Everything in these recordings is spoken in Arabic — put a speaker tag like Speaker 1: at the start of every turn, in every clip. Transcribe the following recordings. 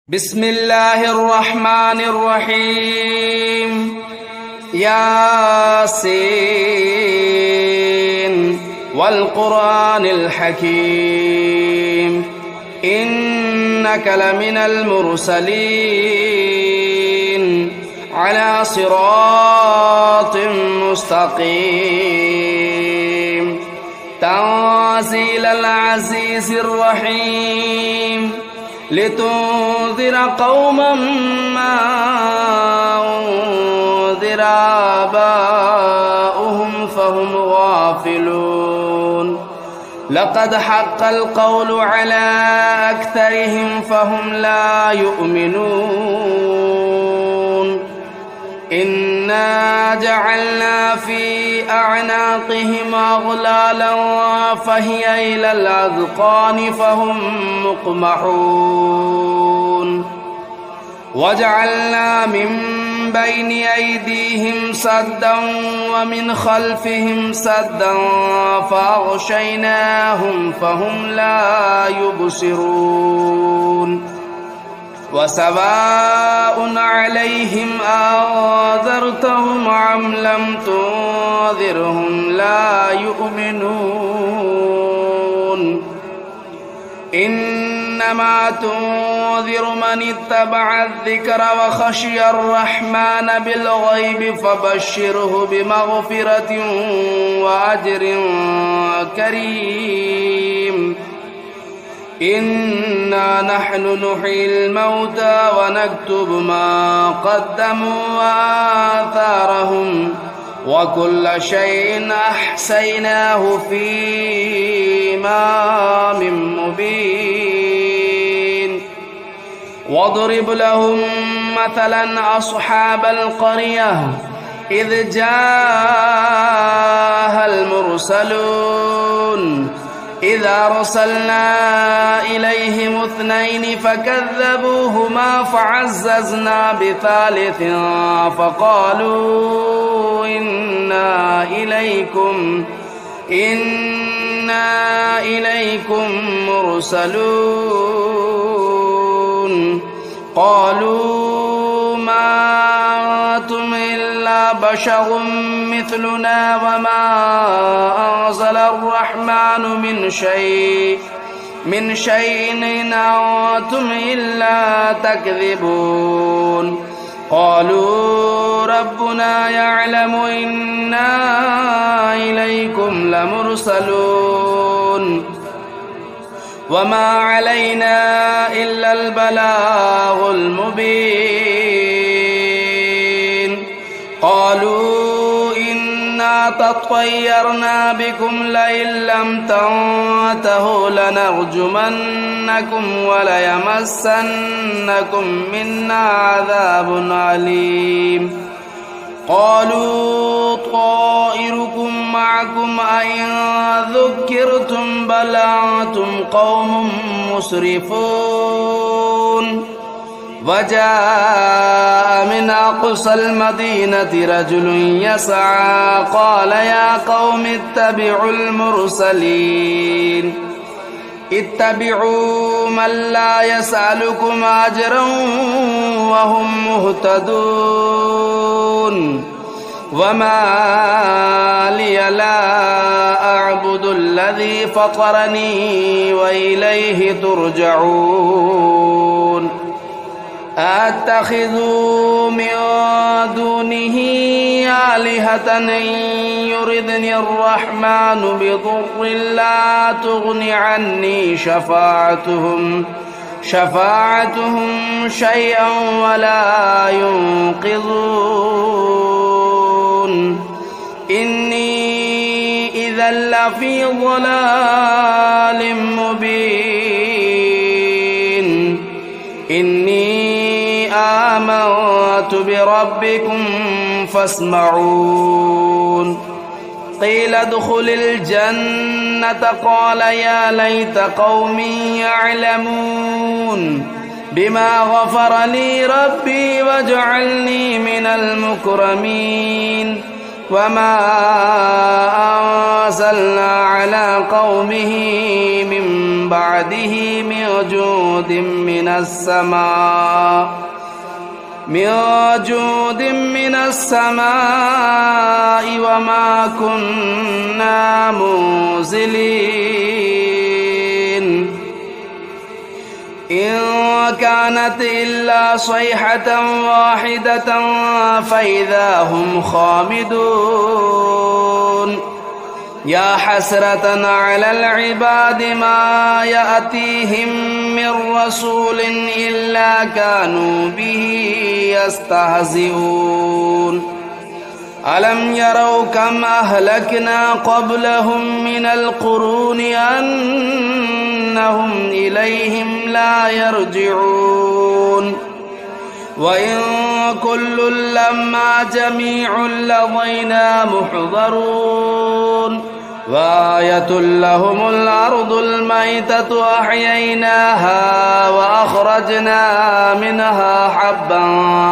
Speaker 1: بسم الله الرحمن الرحيم ياسين والقرآن الحكيم إنك لمن المرسلين على صراط مستقيم تنزيل العزيز الرحيم لتنذر قوما ما أنذر آباؤهم فهم غافلون لقد حق القول على أكثرهم فهم لا يؤمنون إنا جعلنا في أعناقهم أغلالا فهي إلى الأذقان فهم مقمحون وجعلنا من بين أيديهم سدا ومن خلفهم سدا فأغشيناهم فهم لا يبصرون وسواء عليهم أنذرتهم أم لم تنذرهم لا يؤمنون إنما تنذر من اتبع الذكر وخشي الرحمن بالغيب فبشره بمغفرة وأجر كريم إنا نحن نحيي الموتى ونكتب ما قدموا وآثارهم وكل شيء أحصيناه في إمام مبين واضرب لهم مثلا أصحاب القرية إذ جاءها المرسلون إذا أرسلنا إليهم اثنين فكذبوهما فعززنا بثالث فقالوا إنا إليكم مرسلون قالوا ما أنتم إلا بشر مثلنا وما أنزل الرحمن من شيء إن أنتم إلا تكذبون قالوا ربنا يعلم إنا إليكم لمرسلون وما علينا إلا البلاغ المبين قالوا إنا تطيرنا بكم لئن لم تنتهوا لنرجمنكم وليمسنكم منا عذاب أليم قالوا طائركم معكم أئن ذكرتم بل أنتم قوم مسرفون وجاء من أقصى المدينة رجل يسعى قال يا قوم اتبعوا المرسلين اتبعوا من لا يسألكم أجرا وهم مهتدون وما لي لا أعبد الذي فطرني وإليه ترجعون أتخذوا من دونه آلهة إن يردني الرحمن بضر لا تغن عني شفاعتهم شيئا ولا ينقذون إني إذا لفي ضلال مبين إني آمنت بربكم فاسمعون قيل ادخل الجنة قال يا ليت قومي يعلمون بما غفر لي ربي وجعلني من المكرمين وما أنزلنا على قومه من بعده من جود من السماء وما كنا منزلين إن كانت إلا صيحة واحدة فإذا هم خامدون يا حسرة على العباد ما يأتيهم من رسول إلا كانوا به يستهزئون ألم يروا كم أهلكنا قبلهم من القرون أنهم إليهم لا يرجعون وإن كل لما جميع لدينا محضرون وآية لهم الأرض الميتة أحييناها وأخرجنا منها حبا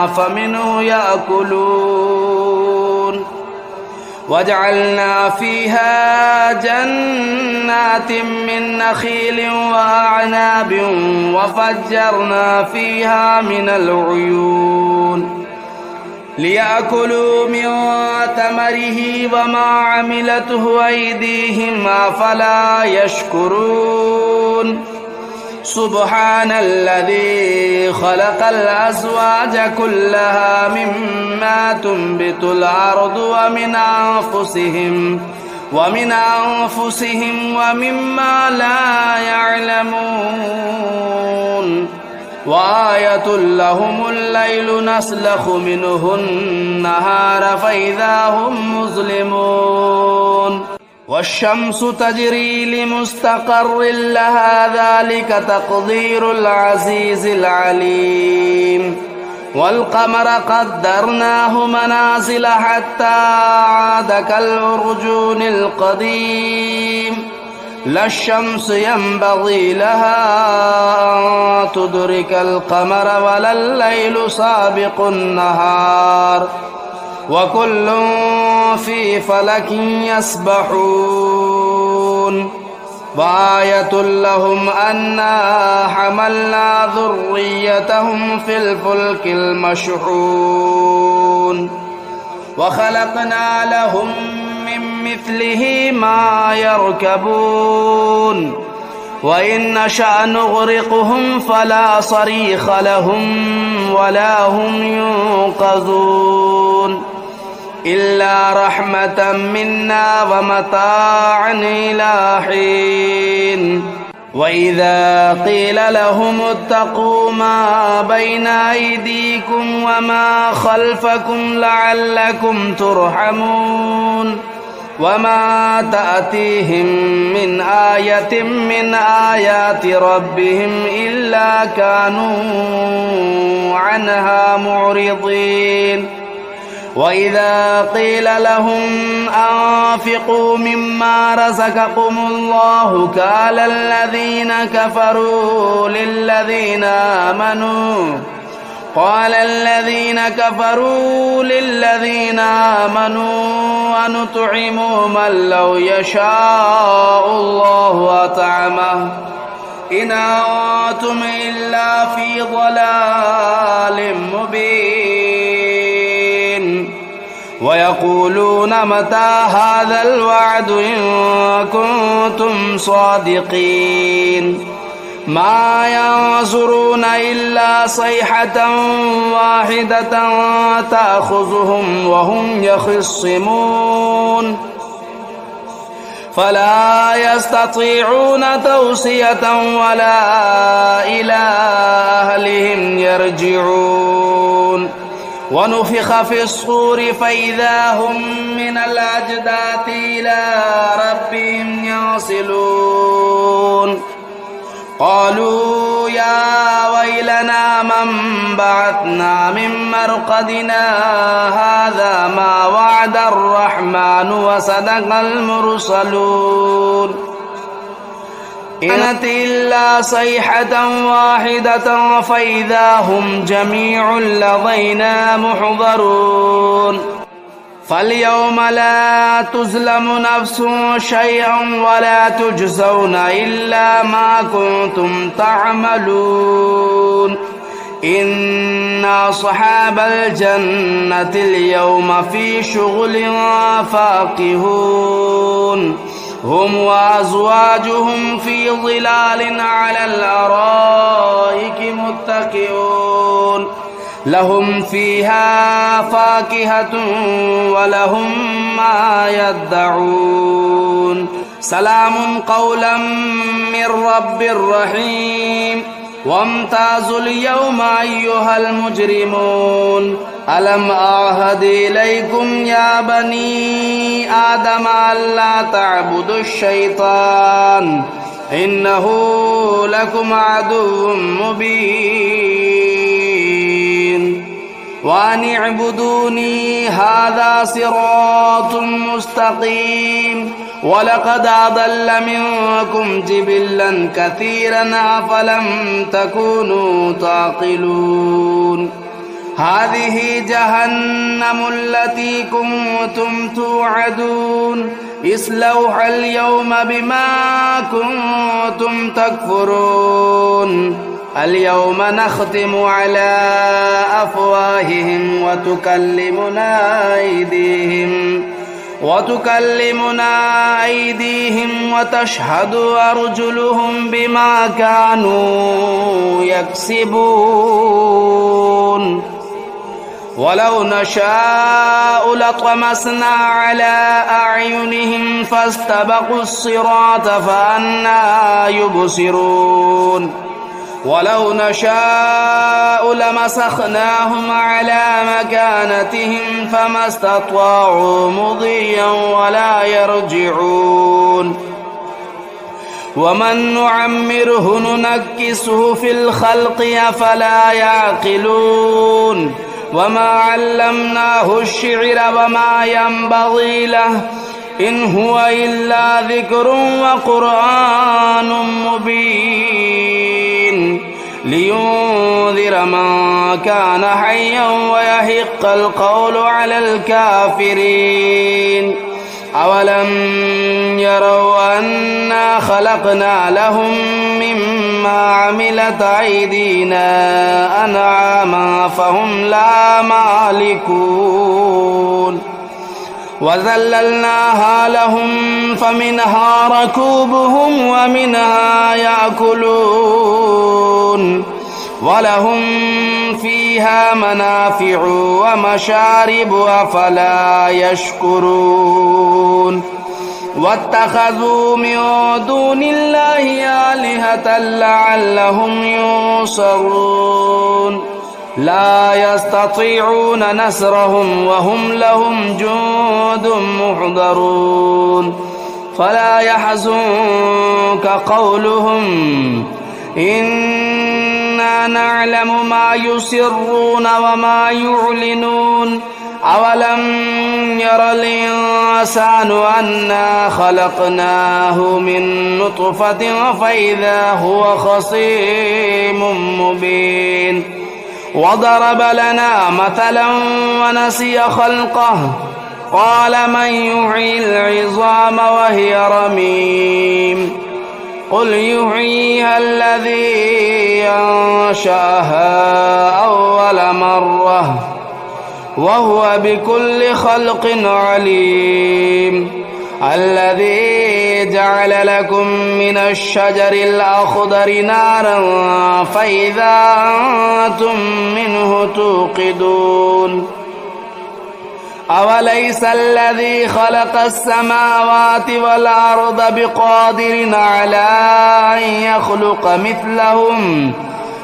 Speaker 1: فمنه يأكلون وجعلنا فيها جنات من نخيل وأعناب وفجرنا فيها من العيون ليأكلوا من ثمره وما عملته أيديهم أفلا يشكرون سبحان الذي خلق الأزواج كلها مما تنبت الأرض ومن أنفسهم ومما لا يعلمون وآية لهم الليل نسلخ منه النهار فإذا هم مظلمون والشمس تجري لمستقر لها ذلك تقدير العزيز العليم والقمر قدرناه منازل حتى عاد كالعرجون القديم لا الشمس ينبغي لها أن تدرك القمر ولا الليل سابق النهار وكل في فلك يسبحون وآية لهم أنا حملنا ذريتهم في الفلك المشحون وخلقنا لهم من مثله ما يركبون وإن نشأ نغرقهم فلا صريخ لهم ولا هم ينقذون إلا رحمة منا ومتاعا إلى حين وإذا قيل لهم اتقوا ما بين أيديكم وما خلفكم لعلكم ترحمون وما تأتيهم من آية من آيات ربهم إلا كانوا عنها معرضين وإذا قيل لهم أنفقوا مما رزقكم الله قال الذين كفروا للذين آمنوا أنطعم من لو يشاء الله أطعمه إن أنتم إلا في ضلال مبين ويقولون متى هذا الوعد إن كنتم صادقين ما ينظرون إلا صيحة واحدة تأخذهم وهم يخصمون فلا يستطيعون توصية ولا إلى أهلهم يرجعون ونفخ في الصور فإذا هم من الأجداث إلى ربهم ينسلون قالوا يا ويلنا من بعثنا من مرقدنا هذا ما وعد الرحمن وصدق المرسلون إن كانت إلا صيحة واحدة فإذا هم جميع لدينا محضرون فاليوم لا تظلم نفس شيئا ولا تجزون إلا ما كنتم تعملون إن أصحاب الجنة اليوم في شغل فاكهون هم وأزواجهم في ظلال على الأرائك متكئون لهم فيها فاكهة ولهم ما يدعون سلام قولا من رب رحيم وامتازوا اليوم أيها المجرمون ألم أعهد إليكم يا بني آدم ألا تعبدوا الشيطان إنه لكم عدو مبين وأن اعبدوني هذا صراط مستقيم ولقد أضل منكم جبلا كثيرا أفلم تكونوا تعقلون هذه جهنم التي كنتم توعدون اصلوها اليوم بما كنتم تكفرون اليوم نختم على أفواههم وتكلمنا أيديهم وتشهد أرجلهم بما كانوا يكسبون ولو نشاء لطمسنا على أعينهم فاستبقوا الصراط فأنى يبصرون ولو نشاء لمسخناهم على مكانتهم فما استطاعوا مضيا ولا يرجعون ومن نعمره ننكسه في الخلق أفلا يعقلون وما علمناه الشعر وما ينبغي له إن هو إلا ذكر وقرآن مبين لينذر من كان حيا ويحق القول على الكافرين أولم يروا أنا خلقنا لهم مما عملت أيدينا أنعاما فهم لا مالكون وذللناها لهم فمنها ركوبهم ومنها يأكلون ولهم فيها منافع ومشارب أفلا يشكرون واتخذوا من دون الله آلهة لعلهم ينصرون لا يستطيعون نصرهم وهم لهم جند محضرون فلا يحزنك قولهم إنا نعلم ما يسرون وما يعلنون أولم ير الإنسان أنا خلقناه من نطفة فإذا هو خصيم مبين وضرب لنا مثلا ونسي خلقه قال من يحيي العظام وهي رميم قل يحييها الذي أنشأها أول مرة وهو بكل خلق عليم الذي جعل لكم من الشجر الأخضر نارا فإذا أنتم منه توقدون أوليس الذي خلق السماوات والأرض بقادر على أن يخلق مثلهم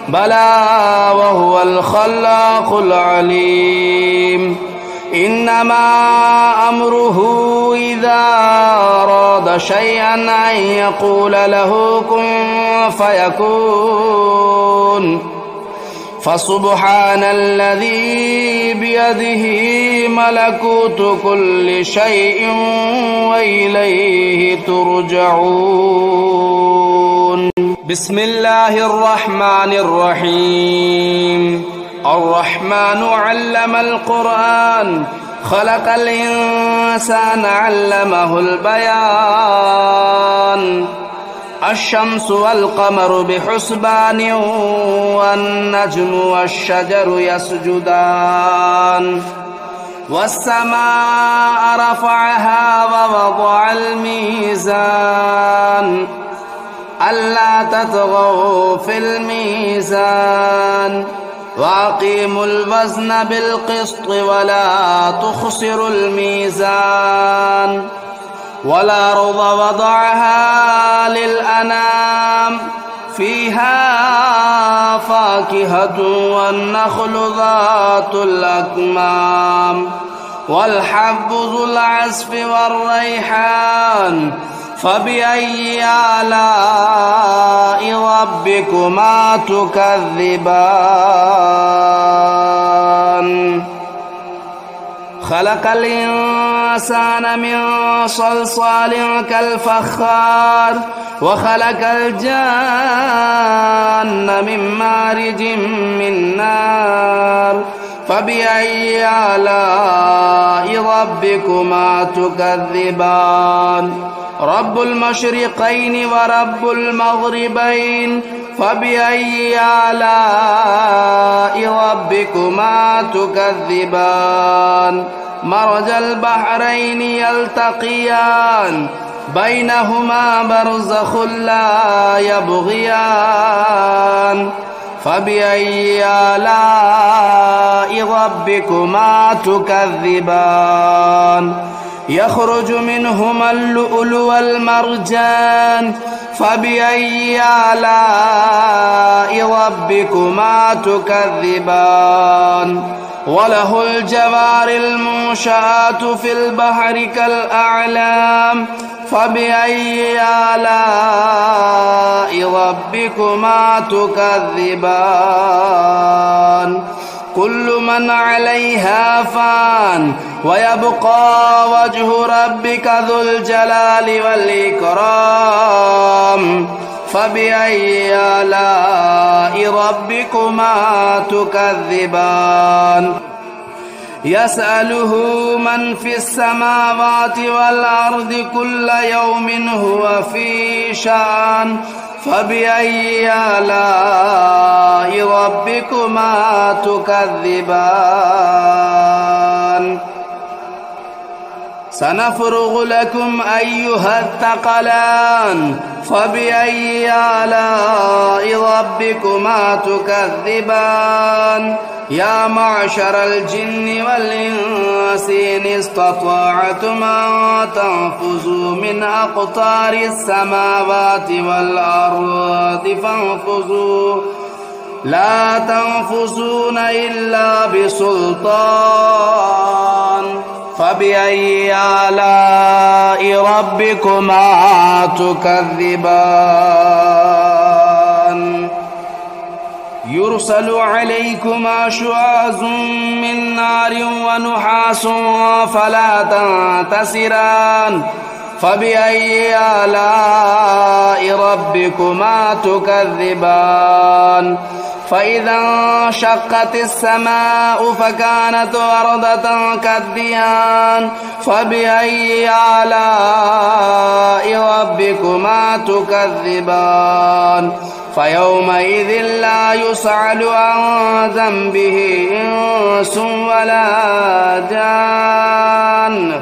Speaker 1: بلى وهو الخلاق العليم إنما أمره إذا أراد شيئا أن يقول له كن فيكون فسبحان الذي بيده ملكوت كل شيء وإليه ترجعون بسم الله الرحمن الرحيم الرحمن علم القرآن خلق الإنسان علمه البيان الشمس والقمر بحسبان والنجم والشجر يسجدان والسماء رفعها ووضع الميزان ألا تطغوا في الميزان وأقيموا الوزن بالقسط ولا تخسروا الميزان والأرض وضعها للأنام فيها فاكهة والنخل ذات الأكمام والحب ذو العصف والريحان فبأي آلاء ربكما تكذبان خلق الإنسان من صلصال كالفخار وخلق الجان من مارج من نار فبأي آلاء ربكما تكذبان رب المشرقين ورب المغربين فبأي آلاء ربكما تكذبان مرج البحرين يلتقيان بينهما برزخ لا يبغيان فبأي آلاء ربكما تكذبان يخرج منهما اللؤلؤ والمرجان فبأي آلاء ربكما تكذبان وله الجوار المنشآت في البحر كالأعلام فبأي آلاء ربكما تكذبان كل من عليها فان ويبقى وجه ربك ذو الجلال والإكرام فبأي آلاء ربكما تكذبان يسأله من في السماوات والأرض كل يوم هو في شأن فبأي آلاء ربكما تكذبان سنفرغ لكم أيها الثقلان فبأي آلاء ربكما تكذبان يا معشر الجن والإنس إن استطعتم أن تنفذوا من أقطار السماوات والأرض فانفذوا لا تنفذون إلا بسلطان فبأي آلاء ربكما تكذبان يرسل عليكما شواظ من نار ونحاس فلا تنتصران فبأي آلاء ربكما تكذبان فإذا انشقت السماء فكانت وردة كالدهان فبأي آلاء ربكما تكذبان فيومئذ لا يسأل عن ذنبه إنس ولا جان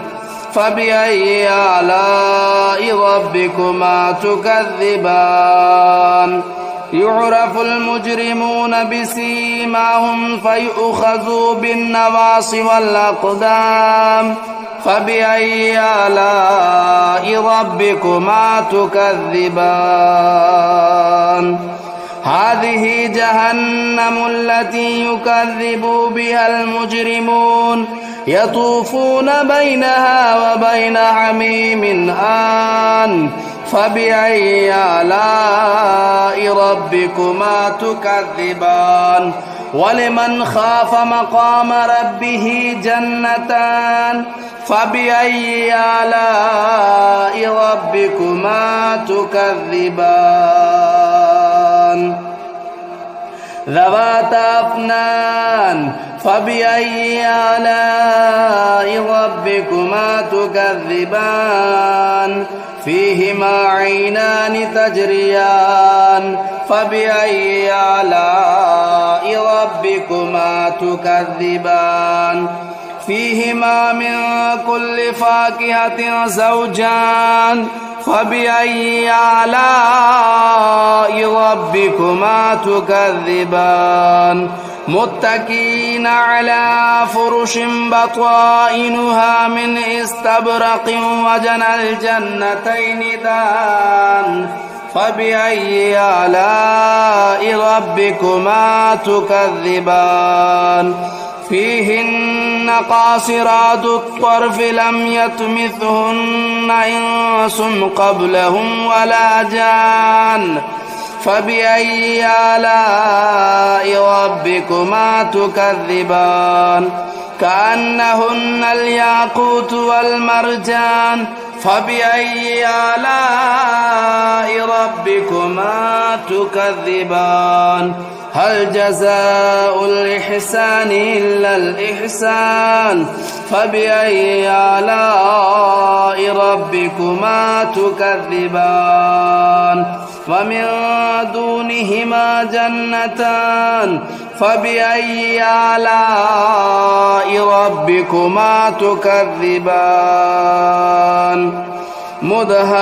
Speaker 1: فبأي آلاء ربكما تكذبان يعرف المجرمون بسيماهم فيؤخذوا بالنواصي والأقدام فبأي آلاء ربكما تكذبان هذه جهنم التي يكذب بها المجرمون يطوفون بينها وبين حميم آن فبأي آلاء ربكما تكذبان ولمن خاف مقام ربه جنتان فبأي آلاء ربكما تكذبان ذواتا أفنان فبأي آلاء ربكما تكذبان فيهما عينان تجريان فبأي آلاء ربكما تكذبان فيهما من كل فاكهة زوجان فبأي آلاء ربكما تكذبان متكئين على فرش بطائنها من استبرق وجنى الجنتين دان فبأي آلاء ربكما تكذبان فيهن قاصرات الطرف لم يطمثهن إنس قبلهم ولا جان فبأي آلاء ربكما تكذبان كأنهن الياقوت والمرجان فبأي آلاء ربكما تكذبان هل جزاء الإحسان إلا الإحسان فبأي آلاء ربكما تكذبان ومن دونهما جنتان فبأي آلاء ربكما تكذبان مدهامتان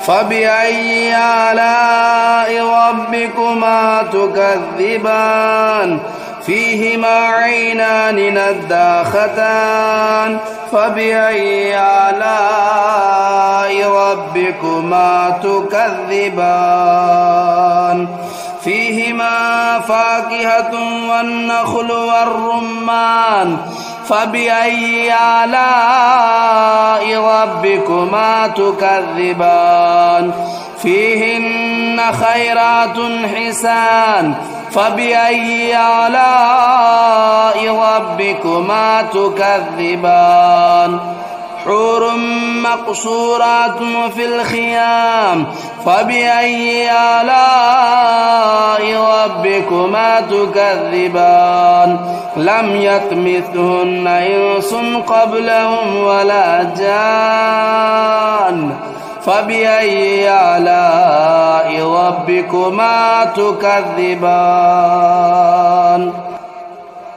Speaker 1: فبأي آلاء ربكما تكذبان فيهما عينان نضاختان فبأي آلاء ربكما تكذبان فيهما فاكهة والنخل والرمان فبأي آلاء ربكما تكذبان فيهن خيرات حسان فبأي آلاء ربكما تكذبان حور مقصورات في الخيام فبأي آلاء ربكما تكذبان لم يطمثهن إنس قبلهم ولا جان فبأي آلاء ربكما تكذبان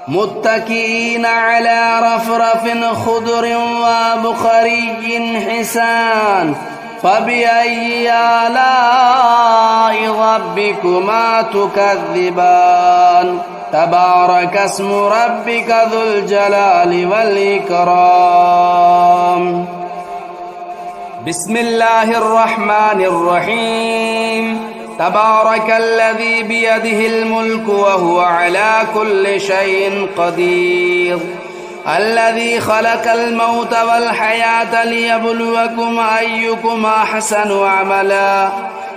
Speaker 1: متكئين على رفرف خضر وبخري حسان فبأي آلاء ربكما تكذبان تبارك اسم ربك ذو الجلال والإكرام بسم الله الرحمن الرحيم تبارك الذي بيده الملك وهو على كل شيء قدير الذي خلق الموت والحياة ليبلوكم أيكم أحسن عملا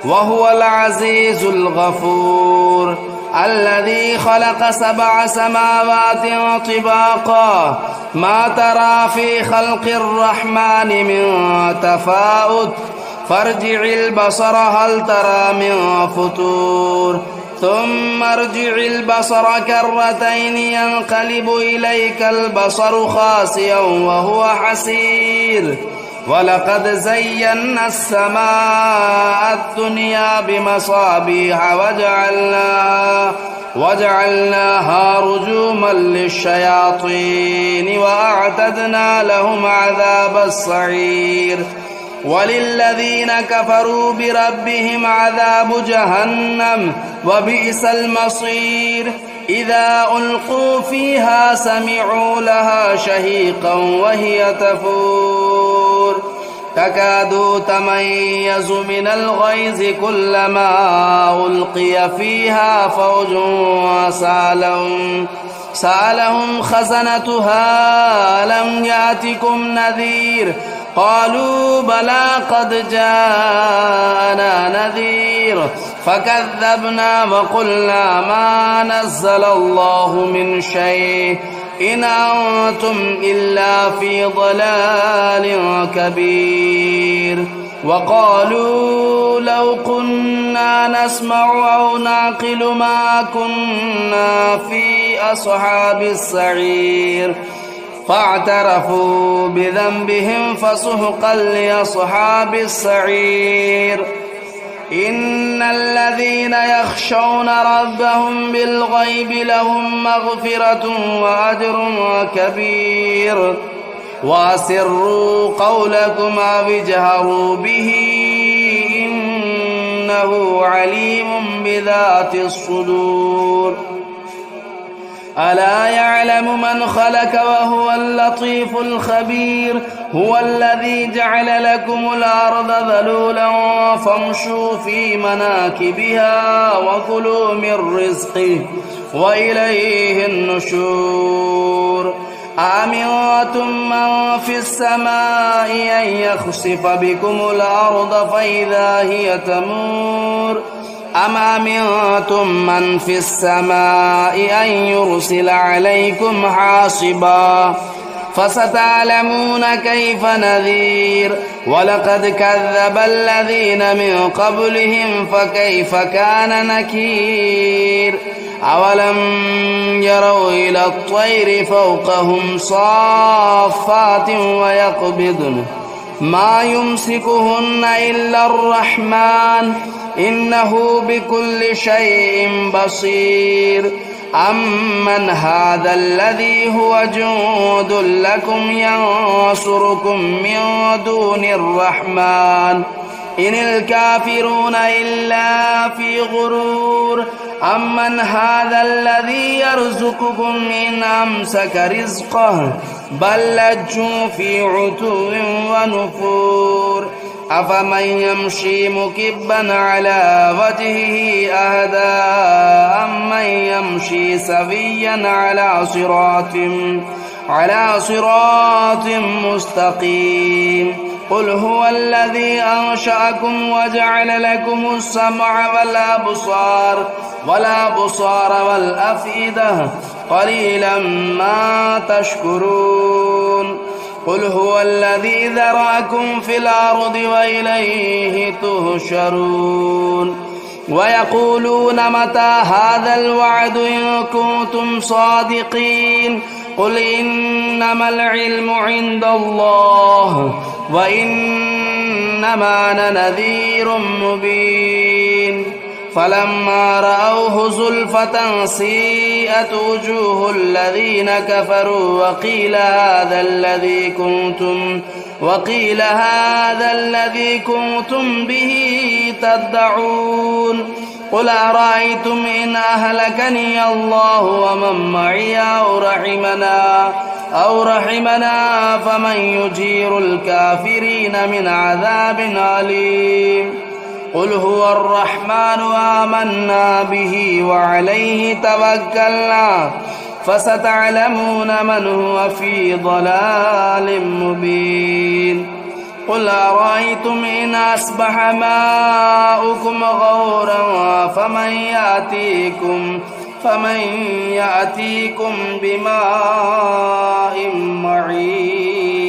Speaker 1: وهو العزيز الغفور الذي خلق 7 سماوات طباقا ما ترى في خلق الرحمن من تفاوت فارجع البصر هل ترى من فطور ثم ارجع البصر كرتين ينقلب إليك البصر خاسئا وهو حسير ولقد زينا السماء الدنيا بمصابيح وجعلناها رجوما للشياطين وأعتدنا لهم عذاب السعير وللذين كفروا بربهم عذاب جهنم وبئس المصير إذا ألقوا فيها سمعوا لها شهيقا وهي تفور تكاد تميز من الغيظ كلما ألقي فيها فوج سألهم خزنتها ألم يأتكم نذير قالوا بلى قد جاءنا نذير فكذبنا وقلنا ما نزل الله من شيء إن أنتم إلا في ضلال كبير وقالوا لو كنا نسمع أو نعقل ما كنا في أصحاب السعير فاعترفوا بذنبهم فسحقا لأصحاب السعير إن الذين يخشون ربهم بالغيب لهم مغفرة وأجر كبير وأسروا قولكم أو اجهروا به إنه عليم بذات الصدور ألا يعلم من خلق وهو اللطيف الخبير هو الذي جعل لكم الأرض ذلولا فامشوا في مناكبها وكلوا من رزقه وإليه النشور أأمنتم من في السماء أن يخسف بكم الأرض فإذا هي تمور أم أمنتم من في السماء أن يرسل عليكم حاصبا فستعلمون كيف نذير ولقد كذب الذين من قبلهم فكيف كان نكير أولم يروا إلى الطير فوقهم صافات ويقبضن ما يمسكهن إلا الرحمن إنه بكل شيء بصير أمن هذا الذي هو جند لكم ينصركم من دون الرحمن إن الكافرون إلا في غرور أمن هذا الذي يرزقكم إن أمسك رزقه بل لجوا في عتو ونفور أفمن يمشي مكبا على وجهه أهدى أمن يمشي سويا على صراط مستقيم قل هو الذي أنشأكم وجعل لكم السمع والأبصار والأفئدة قليلا ما تشكرون قل هو الذي ذرأكم في الأرض وإليه تهشرون ويقولون متى هذا الوعد إن كنتم صادقين قل إنما العلم عند الله وإنما أنا نذير مبين فلما رأوه زلفة سيئت وجوه الذين كفروا وقيل هذا الذي كنتم به تدعون قل أرأيتم إن أهلكني الله ومن معي أو رحمنا فمن يجير الكافرين من عذاب أليم قل هو الرحمن آمنا به وعليه توكلنا فستعلمون من هو في ضلال مبين قل أرأيتم إن أصبح ماؤكم غورا فمن يأتيكم بماء معين